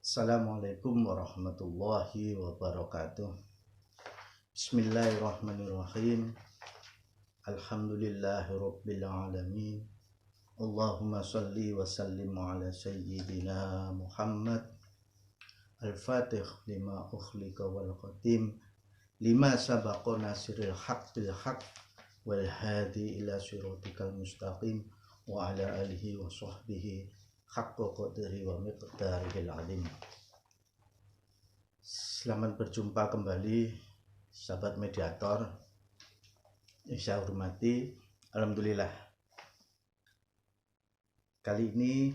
Assalamualaikum warahmatullahi wabarakatuh. Bismillahirrahmanirrahim. Alhamdulillahirabbil alamin. Allahumma shalli wa sallim ala sayyidina Muhammad. Al-Fatih lima ukhliqa wal khatim lima sabaqa nasiril haq bil haq wal hadi ila siratikal mustaqim wa ala alihi wa sahbihi haqqa qadri wa miqdarihil azim. Selamat berjumpa kembali sahabat mediator yang saya hormati. Alhamdulillah, kali ini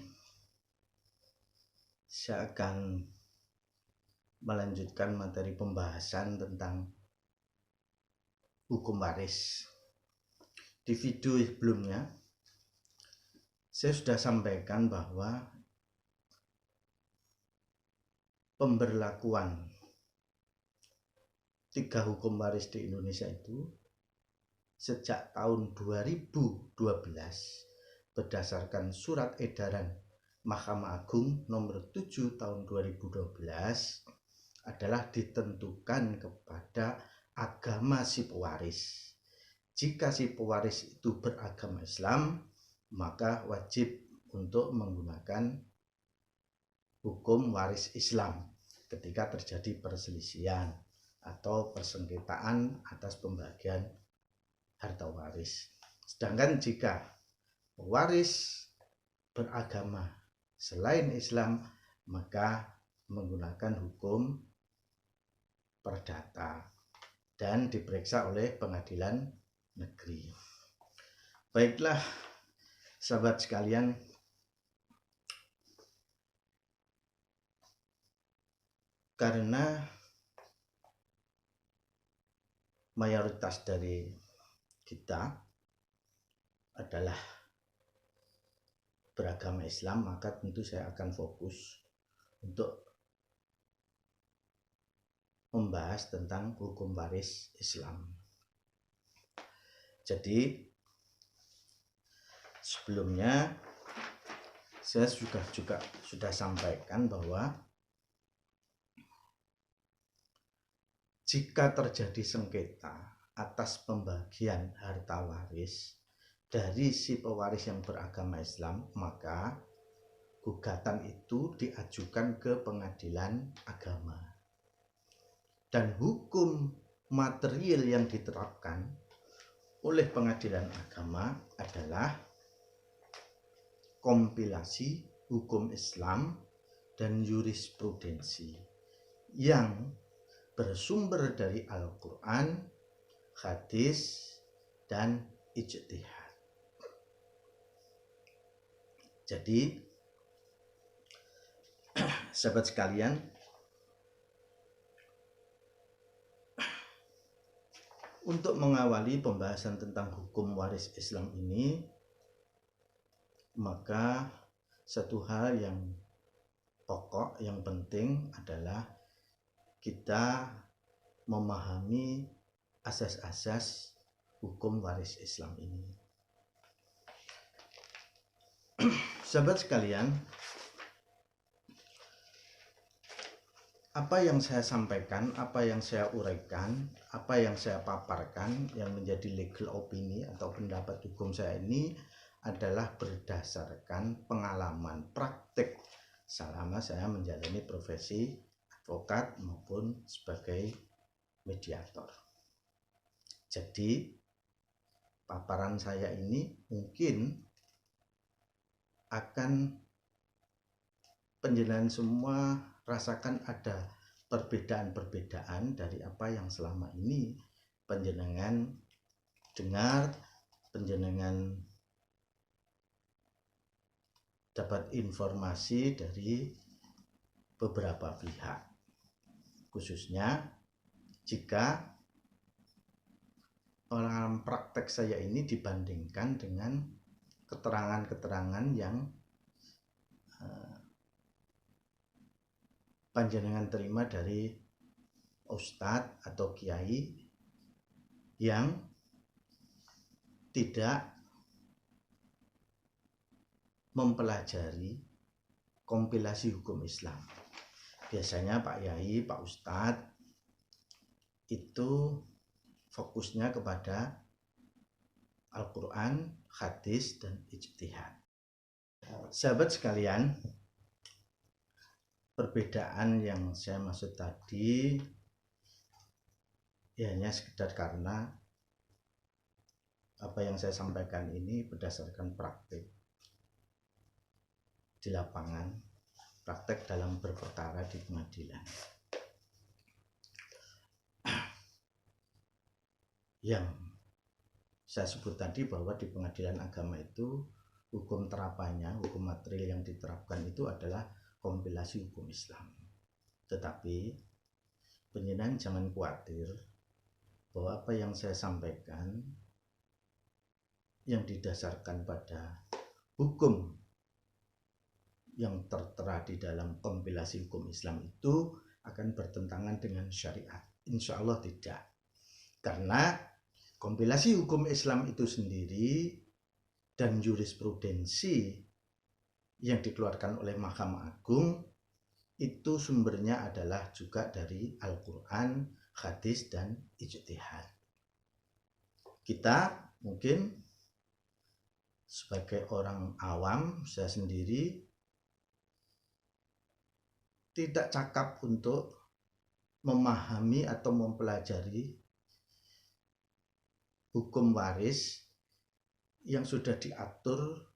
saya akan melanjutkan materi pembahasan tentang hukum waris. Di video sebelumnya saya sudah sampaikan bahwa pemberlakuan 3 hukum waris di Indonesia itu sejak tahun 2012 berdasarkan surat edaran Mahkamah Agung nomor 7 tahun 2012 adalah ditentukan kepada agama si pewaris. Jika si pewaris itu beragama Islam, maka wajib untuk menggunakan hukum waris Islam ketika terjadi perselisihan atau persengketaan atas pembagian harta waris. Sedangkan jika pewaris beragama selain Islam, maka menggunakan hukum perdata dan diperiksa oleh pengadilan negeri. Baiklah sahabat sekalian, karena mayoritas dari kita adalah beragama Islam, maka tentu saya akan fokus untuk membahas tentang hukum waris Islam. Jadi sebelumnya saya sudah sampaikan bahwa jika terjadi sengketa atas pembagian harta waris dari si pewaris yang beragama Islam, maka gugatan itu diajukan ke pengadilan agama. Dan hukum material yang diterapkan oleh pengadilan agama adalah kompilasi hukum Islam dan jurisprudensi yang bersumber dari Al-Quran, hadis, dan ijtihad. Jadi, sahabat sekalian, untuk mengawali pembahasan tentang hukum waris Islam ini, maka satu hal yang pokok, yang penting adalah kita memahami asas-asas hukum waris Islam ini. Sahabat sekalian, apa yang saya sampaikan, apa yang saya uraikan, apa yang saya paparkan yang menjadi legal opini atau pendapat hukum saya ini adalah berdasarkan pengalaman praktek selama saya menjalani profesi advokat maupun sebagai mediator. Jadi paparan saya ini mungkin akan penjelasan semua rasakan ada perbedaan-perbedaan dari apa yang selama ini penjenengan dengar, penjenengan dapat informasi dari beberapa pihak, khususnya jika pengalaman praktek saya ini dibandingkan dengan keterangan-keterangan yang panjenengan terima dari ustadz atau kiai yang tidak mempelajari kompilasi hukum Islam. Biasanya Pak Yai, Pak Ustadz itu fokusnya kepada Al-Quran, hadis, dan ijtihad. Sahabat sekalian, perbedaan yang saya maksud tadi ya hanya sekedar karena apa yang saya sampaikan ini berdasarkan praktik di lapangan, praktek dalam berperkara di pengadilan. Yang saya sebut tadi bahwa di pengadilan agama itu hukum terapannya, hukum material yang diterapkan itu adalah kompilasi hukum Islam. Tetapi penjenengan jangan khawatir bahwa apa yang saya sampaikan yang didasarkan pada hukum yang tertera di dalam kompilasi hukum Islam itu akan bertentangan dengan syariat. Insya Allah tidak. Karena kompilasi hukum Islam itu sendiri dan jurisprudensi yang dikeluarkan oleh Mahkamah Agung itu sumbernya adalah juga dari Al-Quran, hadis, dan ijtihad. Kita mungkin sebagai orang awam, saya sendiri tidak cakap untuk memahami atau mempelajari hukum waris yang sudah diatur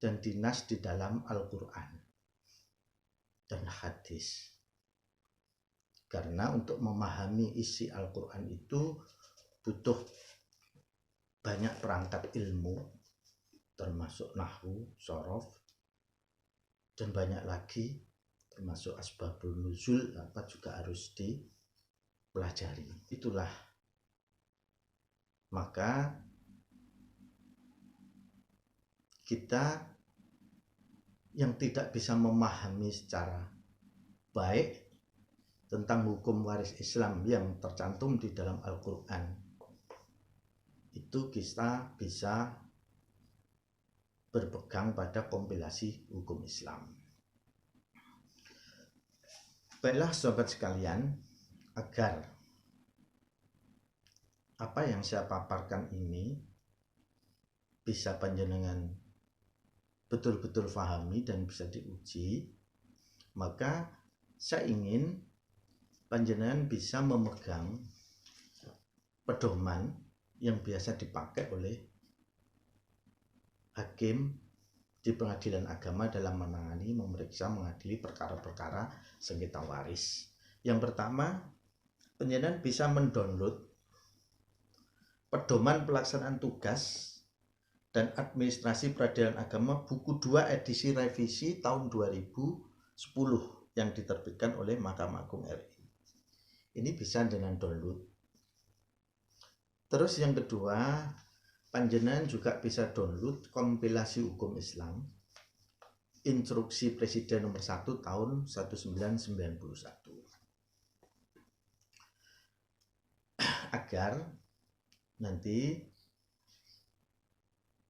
dan dinas di dalam Al-Quran dan hadis. Karena untuk memahami isi Al-Quran itu butuh banyak perangkat ilmu, termasuk nahwu, shorof, dan banyak lagi, termasuk asbabun nuzul, apa juga harus dipelajari. Itulah maka kita yang tidak bisa memahami secara baik tentang hukum waris Islam yang tercantum di dalam Al-Quran, itu kita bisa berpegang pada kompilasi hukum Islam. Baiklah sahabat sekalian, agar apa yang saya paparkan ini bisa panjenengan betul-betul pahami dan bisa diuji, maka saya ingin panjenengan bisa memegang pedoman yang biasa dipakai oleh hakim di pengadilan agama dalam menangani, memeriksa, mengadili perkara-perkara sengketa waris. Yang pertama, panjenengan bisa mendownload pedoman pelaksanaan tugas dan administrasi peradilan agama buku 2 edisi revisi tahun 2010 yang diterbitkan oleh Mahkamah Agung RI. Ini bisa dengan download. Terus yang kedua, panjenengan juga bisa download kompilasi hukum Islam Instruksi Presiden nomor 1 tahun 1991 agar nanti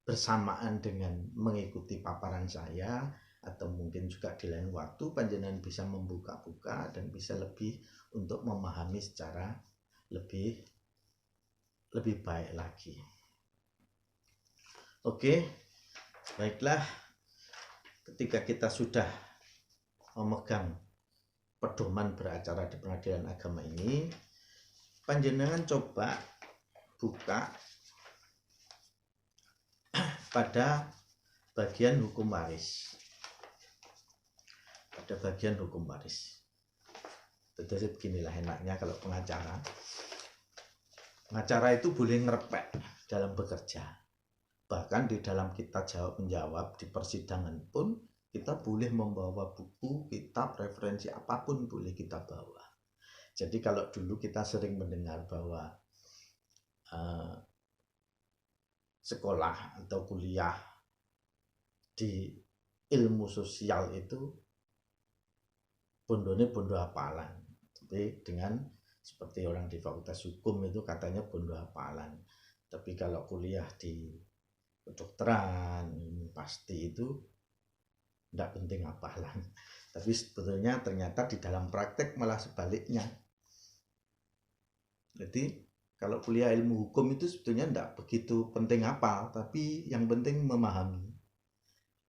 bersamaan dengan mengikuti paparan saya atau mungkin juga di lain waktu panjenengan bisa membuka-buka dan bisa lebih untuk memahami secara lebih baik lagi. Oke, baiklah, ketika kita sudah memegang pedoman beracara di pengadilan agama ini, panjenengan coba buka pada bagian hukum waris. Pada bagian hukum waris. Jadi beginilah enaknya kalau pengacara. Pengacara itu boleh ngerepek dalam bekerja. Bahkan di dalam kita jawab menjawab di persidangan pun kita boleh membawa buku, kitab, referensi apapun boleh kita bawa. Jadi kalau dulu kita sering mendengar bahwa sekolah atau kuliah di ilmu sosial itu bondone bondo hafalan. Tapi dengan seperti orang di fakultas hukum itu katanya bondo hafalan. Tapi kalau kuliah di kedokteran pasti itu tidak penting apalah. Tapi sebetulnya ternyata di dalam praktek malah sebaliknya. Jadi kalau kuliah ilmu hukum itu sebetulnya tidak begitu penting apa, tapi yang penting memahami.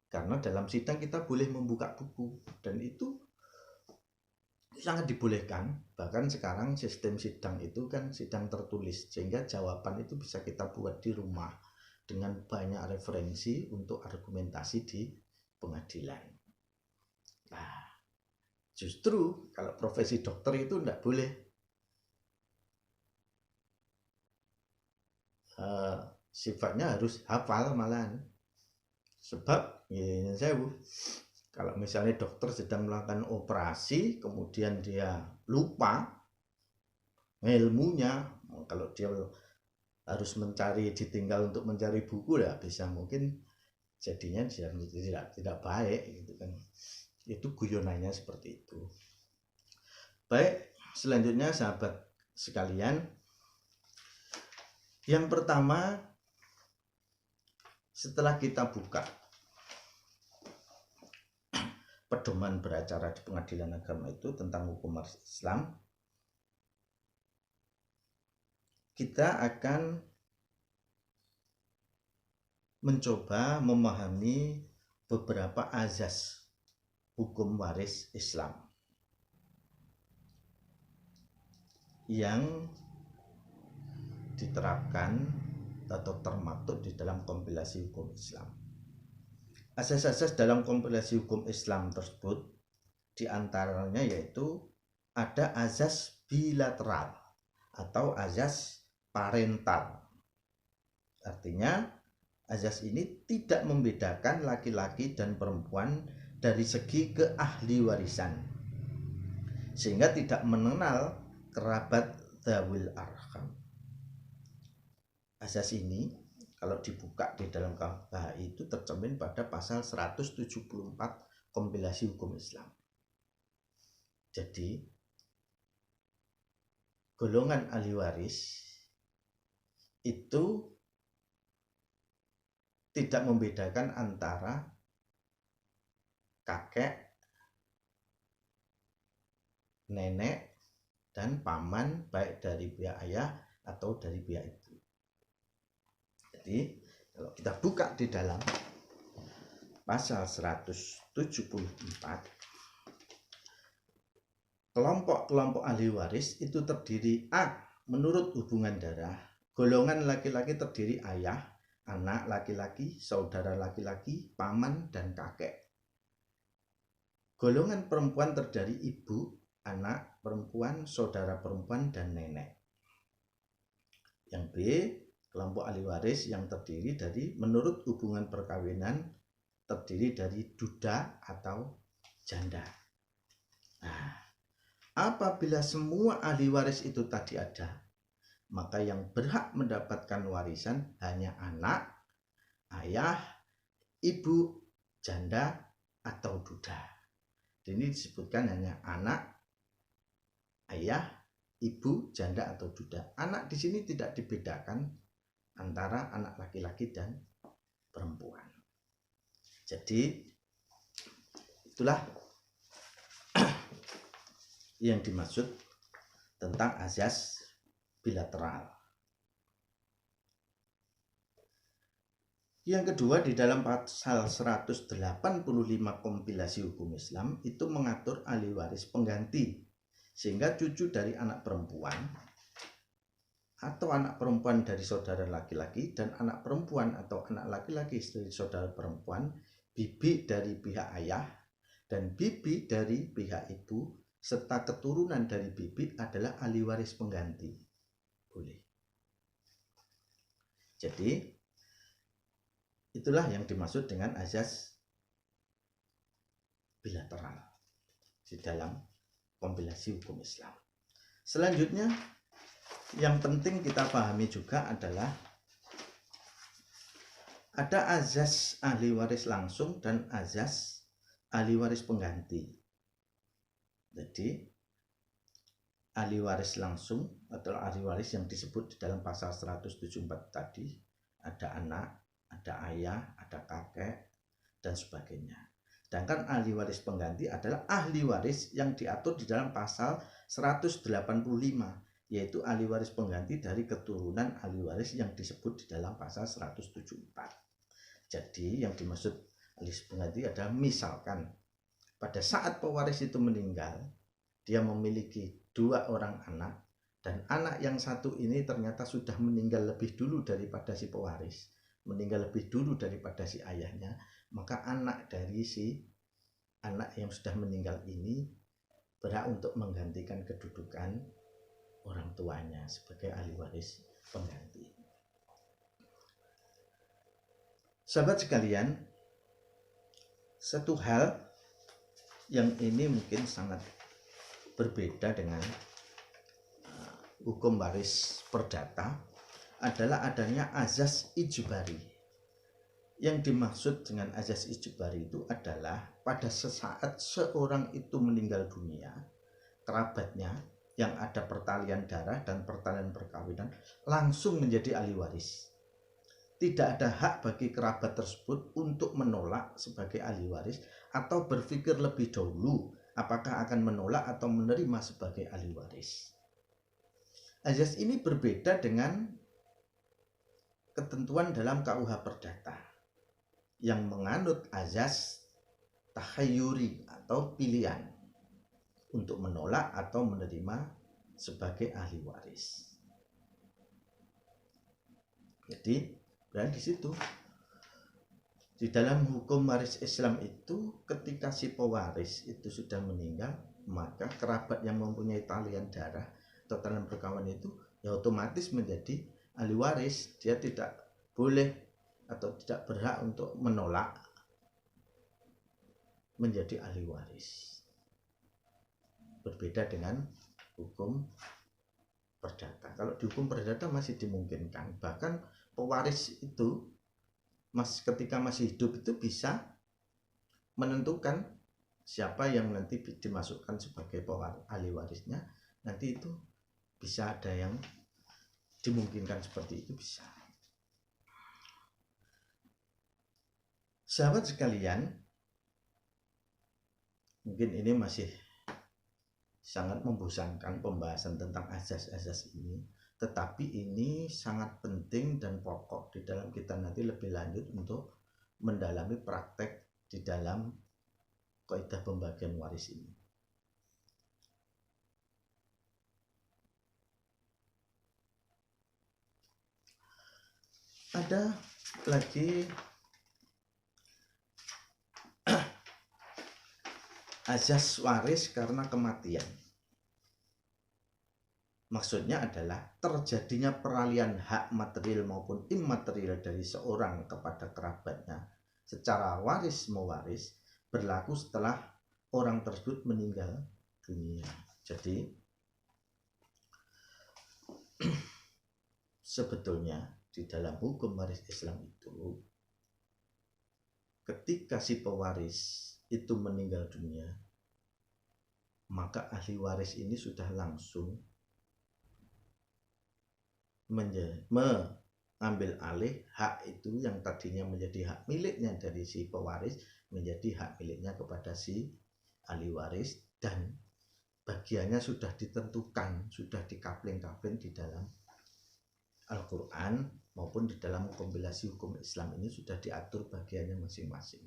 Karena dalam sidang kita boleh membuka buku, dan itu sangat dibolehkan. Bahkan sekarang sistem sidang itu kan sidang tertulis, sehingga jawaban itu bisa kita buat di rumah dengan banyak referensi untuk argumentasi di pengadilan. Nah, justru kalau profesi dokter itu tidak boleh. Sifatnya harus hafal malahan. Sebab ya saya kalau misalnya dokter sedang melakukan operasi kemudian dia lupa ilmunya, kalau dia harus mencari, ditinggal untuk mencari buku ya bisa mungkin jadinya dia tidak baik gitu kan. Itu guyonannya seperti itu. Baik, selanjutnya sahabat sekalian, yang pertama setelah kita buka pedoman beracara di pengadilan agama itu tentang hukum Islam, kita akan mencoba memahami beberapa azas hukum waris Islam yang diterapkan atau termaktub di dalam kompilasi hukum Islam. Asas-asas dalam kompilasi hukum Islam tersebut diantaranya yaitu ada azas bilateral atau azas parental. Artinya azas ini tidak membedakan laki-laki dan perempuan dari segi keahli warisan, sehingga tidak mengenal kerabat dzawil arham. Azas ini kalau dibuka di dalam KBHI itu tercermin pada pasal 174 kompilasi hukum Islam. Jadi golongan ahli waris itu tidak membedakan antara kakek, nenek, dan paman baik dari pihak ayah atau dari pihak ibu. Jadi kalau kita buka di dalam pasal 174, kelompok-kelompok ahli waris itu terdiri A. Menurut hubungan darah, golongan laki-laki terdiri ayah, anak laki-laki, saudara laki-laki, paman, dan kakek. Golongan perempuan terdiri ibu, anak perempuan, saudara perempuan, dan nenek. Yang B, kelompok ahli waris yang terdiri dari menurut hubungan perkawinan terdiri dari duda atau janda. Nah, apabila semua ahli waris itu tadi ada, maka yang berhak mendapatkan warisan hanya anak, ayah, ibu, janda, atau duda. Ini disebutkan hanya anak, ayah, ibu, janda, atau duda. Anak di sini tidak dibedakan antara anak laki-laki dan perempuan. Jadi itulah yang dimaksud tentang azas bilateral. Yang kedua, di dalam pasal 185 kompilasi hukum Islam itu mengatur ahli waris pengganti, sehingga cucu dari anak perempuan atau anak perempuan dari saudara laki-laki dan anak perempuan atau anak laki-laki dari saudara perempuan, bibi dari pihak ayah dan bibi dari pihak ibu, serta keturunan dari bibi adalah ahli waris pengganti. Boleh. Jadi itulah yang dimaksud dengan azas bilateral di dalam kompilasi hukum Islam. Selanjutnya yang penting kita pahami juga adalah ada azas ahli waris langsung dan azas ahli waris pengganti. Jadi ahli waris langsung atau ahli waris yang disebut di dalam pasal 174 tadi ada anak, ada ayah, ada kakek, dan sebagainya. Sedangkan ahli waris pengganti adalah ahli waris yang diatur di dalam pasal 185, yaitu ahli waris pengganti dari keturunan ahli waris yang disebut di dalam pasal 174. Jadi yang dimaksud ahli waris pengganti adalah misalkan pada saat pewaris itu meninggal, dia memiliki 2 orang anak, dan anak yang satu ini ternyata sudah meninggal lebih dulu daripada si pewaris, meninggal lebih dulu daripada si ayahnya, maka anak dari si anak yang sudah meninggal ini berhak untuk menggantikan kedudukan orang tuanya sebagai ahli waris pengganti. Sahabat sekalian, satu hal yang ini mungkin sangat berbeda dengan hukum waris perdata adalah adanya azas ijbari. Yang dimaksud dengan azas ijbari itu adalah pada sesaat seorang itu meninggal dunia, kerabatnya yang ada pertalian darah dan pertalian perkawinan langsung menjadi ahli waris. Tidak ada hak bagi kerabat tersebut untuk menolak sebagai ahli waris atau berpikir lebih dahulu apakah akan menolak atau menerima sebagai ahli waris. Azas ini berbeda dengan ketentuan dalam KUH Perdata yang menganut azas tahayyuri atau pilihan untuk menolak atau menerima sebagai ahli waris. Jadi berarti di situ di dalam hukum waris Islam itu ketika si pewaris itu sudah meninggal, maka kerabat yang mempunyai talian darah atau talian perkawinan itu ya otomatis menjadi ahli waris. Dia tidak boleh atau tidak berhak untuk menolak menjadi ahli waris. Berbeda dengan hukum perdata. Kalau di hukum perdata masih dimungkinkan, bahkan pewaris itu ketika masih hidup itu bisa menentukan siapa yang nanti dimasukkan sebagai ahli warisnya. Nanti itu bisa ada yang dimungkinkan seperti itu, bisa. Sahabat sekalian, mungkin ini masih sangat membosankan pembahasan tentang azas-azas ini, tetapi ini sangat penting dan pokok di dalam kita nanti lebih lanjut untuk mendalami praktek di dalam kaidah pembagian waris ini. Ada lagi azas waris karena kematian. Maksudnya adalah terjadinya peralihan hak material maupun imaterial dari seorang kepada kerabatnya secara waris mewaris berlaku setelah orang tersebut meninggal dunia. Jadi sebetulnya di dalam hukum waris Islam itu ketika si pewaris itu meninggal dunia, maka ahli waris ini sudah langsung mengambil alih hak itu yang tadinya menjadi hak miliknya dari si pewaris menjadi hak miliknya kepada si ahli waris, dan bagiannya sudah ditentukan, sudah dikapling-kapling di dalam Al-Quran maupun di dalam kompilasi hukum Islam ini sudah diatur bagiannya masing-masing.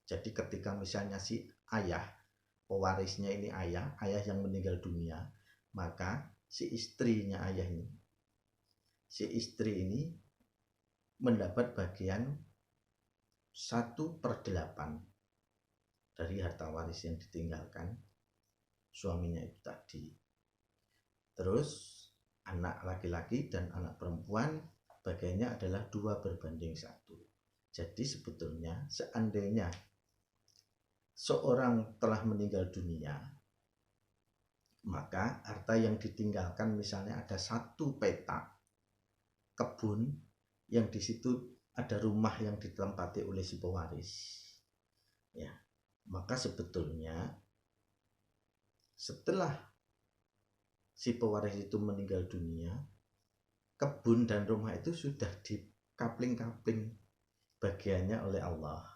Jadi ketika misalnya si ayah, pewarisnya ini ayah yang meninggal dunia, maka si istrinya ayah ini, si istri ini mendapat bagian 1/8 dari harta waris yang ditinggalkan suaminya itu tadi. Terus anak laki-laki dan anak perempuan bagiannya adalah 2/1. Jadi sebetulnya seandainya seorang telah meninggal dunia, maka harta yang ditinggalkan misalnya ada 1 petak kebun yang di situ ada rumah yang ditempati oleh si pewaris, ya, maka sebetulnya setelah si pewaris itu meninggal dunia, kebun dan rumah itu sudah dikapling-kapling bagiannya oleh Allah.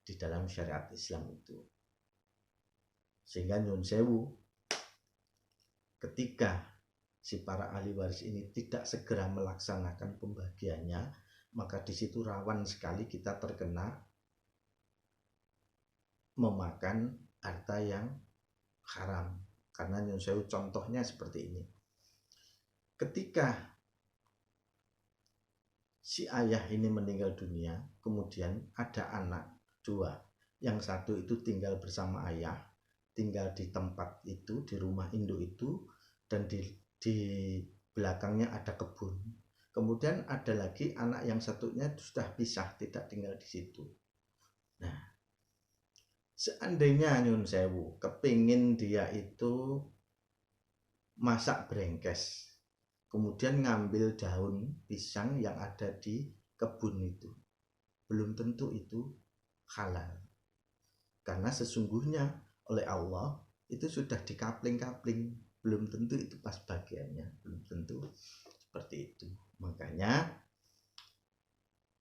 di dalam syariat Islam itu. Sehingga nyun sewu, ketika si para ahli waris ini tidak segera melaksanakan pembagiannya, maka di situ rawan sekali kita terkena memakan harta yang haram. Karena nyun sewu contohnya seperti ini. Ketika si ayah ini meninggal dunia, kemudian ada anak dua, yang satu itu tinggal bersama ayah, tinggal di tempat itu, di rumah induk itu, dan di belakangnya ada kebun. Kemudian ada lagi anak yang satunya sudah pisah, tidak tinggal di situ. Nah, seandainya nyun sewu kepingin dia itu masak brengkes, kemudian ngambil daun pisang yang ada di kebun itu, belum tentu itu halal. Karena sesungguhnya oleh Allah itu sudah dikapling-kapling, belum tentu itu pas bagiannya, belum tentu seperti itu. Makanya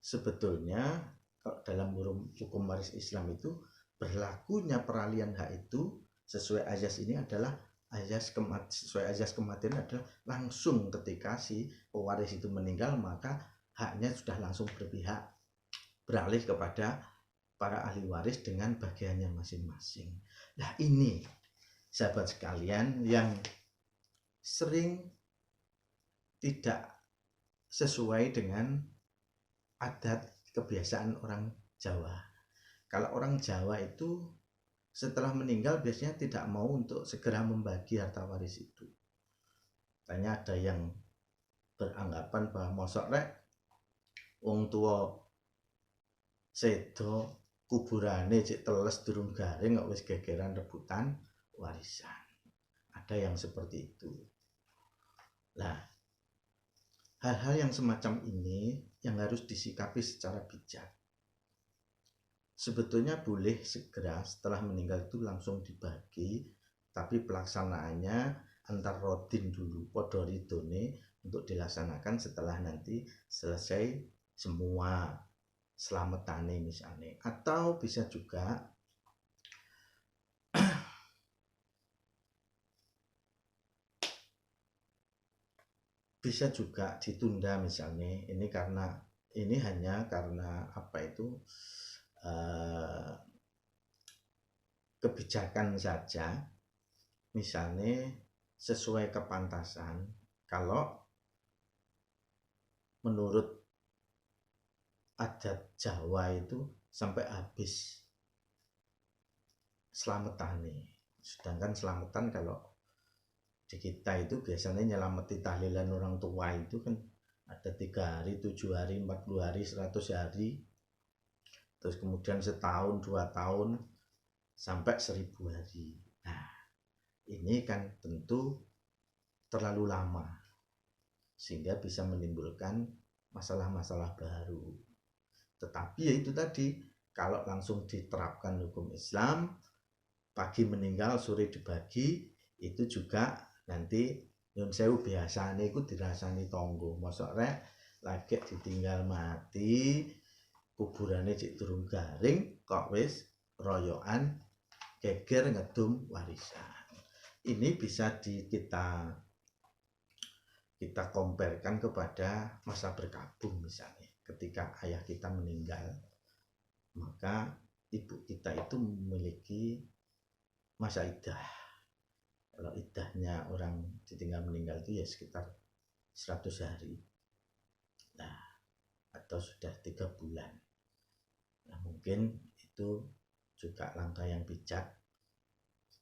sebetulnya kalau dalam hukum waris Islam itu berlakunya peralihan hak itu sesuai azas ini adalah sesuai azas kematian adalah langsung ketika si pewaris itu meninggal, maka haknya sudah langsung beralih kepada para ahli waris dengan bagiannya masing-masing. Nah, ini sahabat sekalian yang sering tidak sesuai dengan adat kebiasaan orang Jawa. Kalau orang Jawa itu setelah meninggal biasanya tidak mau untuk segera membagi harta waris itu. Tanya ada yang beranggapan bahwa mosok rek wong tua sedo kuburane cek teles durung garing kok wis gegeran rebutan warisan. Ada yang seperti itu. Nah, hal-hal yang semacam ini yang harus disikapi secara bijak. Sebetulnya boleh segera setelah meninggal itu langsung dibagi, tapi pelaksanaannya antar rodin dulu, podo ridone untuk dilaksanakan setelah nanti selesai semua selamatane misalnya. Atau bisa juga ditunda misalnya. Ini hanya karena apa itu kebijakan saja, misalnya sesuai kepantasan. Kalau menurut adat Jawa itu sampai habis selamatan, sedangkan selamatan kalau di kita itu biasanya nyelamati tahlilan orang tua itu kan ada 3 hari, 7 hari, 40 hari, 100 hari, terus kemudian setahun, 2 tahun, sampai 1000 hari. Nah, ini kan tentu terlalu lama, sehingga bisa menimbulkan masalah-masalah baru. Tetapi ya itu tadi, kalau langsung diterapkan hukum Islam, pagi meninggal, sore dibagi, itu juga nanti nyun sewu biasane iku dirasani tonggo. Mosok rek lagi ditinggal mati, kuburannya cik durung garing kok wis royoan geger ngedum warisan. Ini bisa kita comparekan kepada masa berkabung misalnya. Ketika ayah kita meninggal, maka ibu kita itu memiliki masa iddah. Kalau iddahnya orang ditinggal meninggal itu ya sekitar 100 hari. Nah, atau sudah 3 bulan. Nah, mungkin itu juga langkah yang bijak.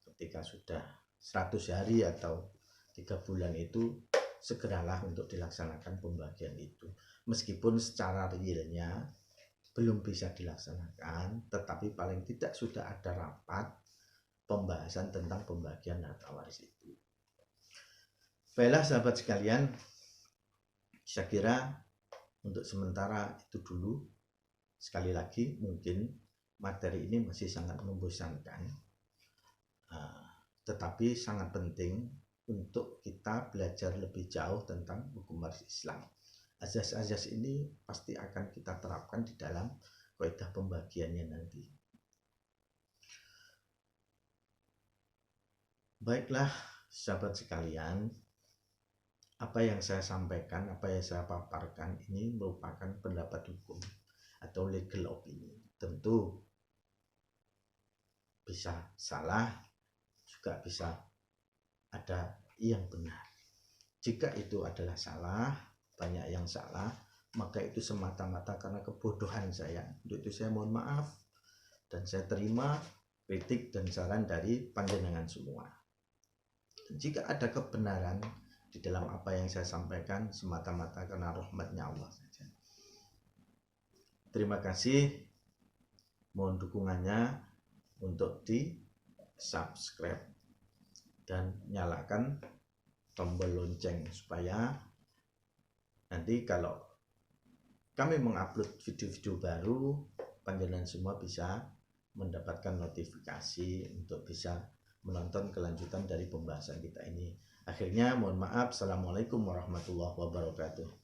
Ketika sudah 100 hari atau 3 bulan itu, segeralah untuk dilaksanakan pembagian itu. Meskipun secara realnya belum bisa dilaksanakan, tetapi paling tidak sudah ada rapat pembahasan tentang pembagian harta waris itu. Baiklah sahabat sekalian, saya kira untuk sementara itu dulu. Sekali lagi mungkin materi ini masih sangat membosankan, tetapi sangat penting untuk kita belajar lebih jauh tentang hukum waris Islam. Azas-azas ini pasti akan kita terapkan di dalam kaidah pembagiannya nanti. Baiklah, sahabat sekalian, apa yang saya sampaikan, apa yang saya paparkan ini merupakan pendapat hukum atau legal opinion. Tentu bisa salah, juga bisa ada yang benar. Jika itu adalah salah, banyak yang salah, maka itu semata-mata karena kebodohan saya. Untuk itu saya mohon maaf dan saya terima kritik dan saran dari panjenengan semua. Dan jika ada kebenaran di dalam apa yang saya sampaikan, semata-mata karena rahmatnya Allah saja. Terima kasih, mohon dukungannya untuk di subscribe dan nyalakan tombol lonceng supaya nanti kalau kami mengupload video-video baru, panjenengan semua bisa mendapatkan notifikasi untuk bisa menonton kelanjutan dari pembahasan kita ini. Akhirnya mohon maaf, assalamualaikum warahmatullahi wabarakatuh.